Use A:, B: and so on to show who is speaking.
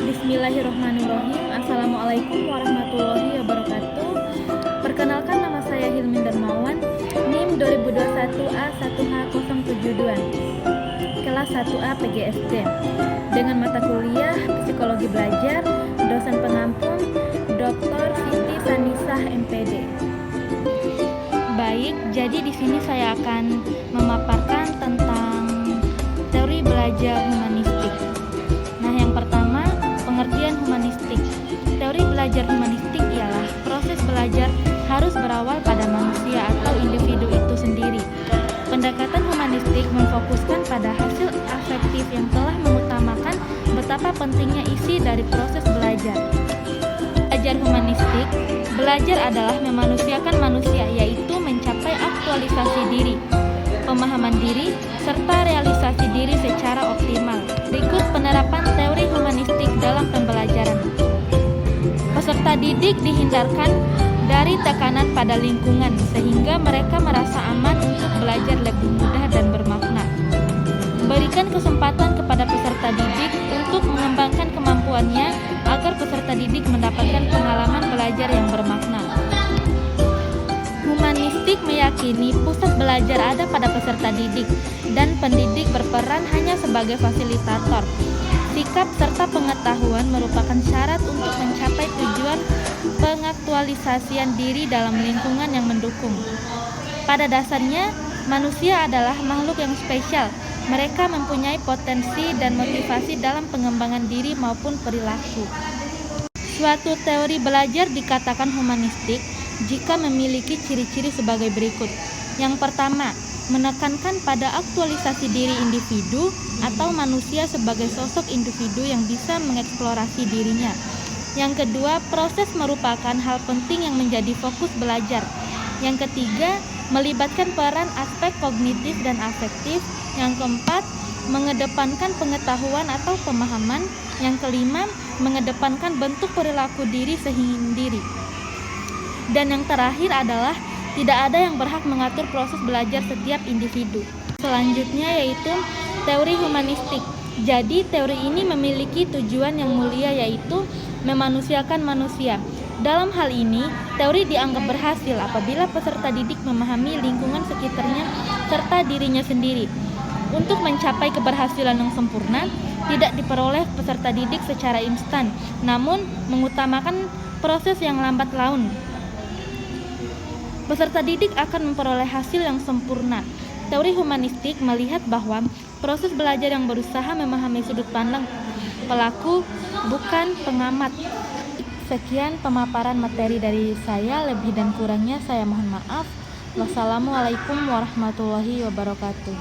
A: Bismillahirrahmanirrahim. Assalamualaikum warahmatullahi wabarakatuh. Perkenalkan, nama saya Hilmin Darmawan, NIM 2021A1H072, kelas 1A PGSD, dengan mata kuliah Psikologi Belajar, dosen pengampu Dr. Siti Sanisah MPD. Baik, jadi di sini saya akan memaparkan tentang teori belajar humanistik. Nah, yang pertama, pengertian humanistik. Teori belajar humanistik ialah proses belajar harus berawal pada manusia atau individu itu sendiri. Pendekatan humanistik memfokuskan pada hasil afektif yang telah mengutamakan betapa pentingnya isi dari proses belajar. Belajar humanistik, belajar adalah memanusiakan manusia, yaitu mencapai aktualisasi diri, pemahaman diri, serta realisasi diri secara optimal. Berikut penerapan teori humanistik dalam pembelajaran. Peserta didik dihindarkan dari tekanan pada lingkungan sehingga mereka merasa aman untuk belajar lebih mudah dan bermakna. Berikan kesempatan kepada peserta didik untuk mengembangkan kemampuannya agar peserta didik mendapatkan pengalaman belajar yang bermakna. Humanistik meyakini pusat belajar ada pada peserta didik dan pendidik berperan hanya sebagai fasilitator. Sikap serta pengetahuan merupakan syarat untuk mencapai tujuan pengaktualisasian diri dalam lingkungan yang mendukung. Pada dasarnya, manusia adalah makhluk yang spesial. Mereka mempunyai potensi dan motivasi dalam pengembangan diri maupun perilaku. Suatu teori belajar dikatakan humanistik jika memiliki ciri-ciri sebagai berikut. Yang pertama, menekankan pada aktualisasi diri individu atau manusia sebagai sosok individu yang bisa mengeksplorasi dirinya. Yang kedua, proses merupakan hal penting yang menjadi fokus belajar. Yang ketiga, melibatkan peran aspek kognitif dan afektif. Yang keempat, mengedepankan pengetahuan atau pemahaman. Yang kelima, mengedepankan bentuk perilaku diri sendiri. Dan yang terakhir adalah tidak ada yang berhak mengatur proses belajar setiap individu. Selanjutnya yaitu teori humanistik. Jadi teori ini memiliki tujuan yang mulia, yaitu memanusiakan manusia. Dalam hal ini, teori dianggap berhasil apabila peserta didik memahami lingkungan sekitarnya serta dirinya sendiri. Untuk mencapai keberhasilan yang sempurna, tidak diperoleh peserta didik secara instan, namun mengutamakan proses yang lambat laun. Peserta didik akan memperoleh hasil yang sempurna. Teori humanistik melihat bahwa proses belajar yang berusaha memahami sudut pandang pelaku, bukan pengamat. Sekian pemaparan materi dari saya, lebih dan kurangnya saya mohon maaf. Wassalamualaikum warahmatullahi wabarakatuh.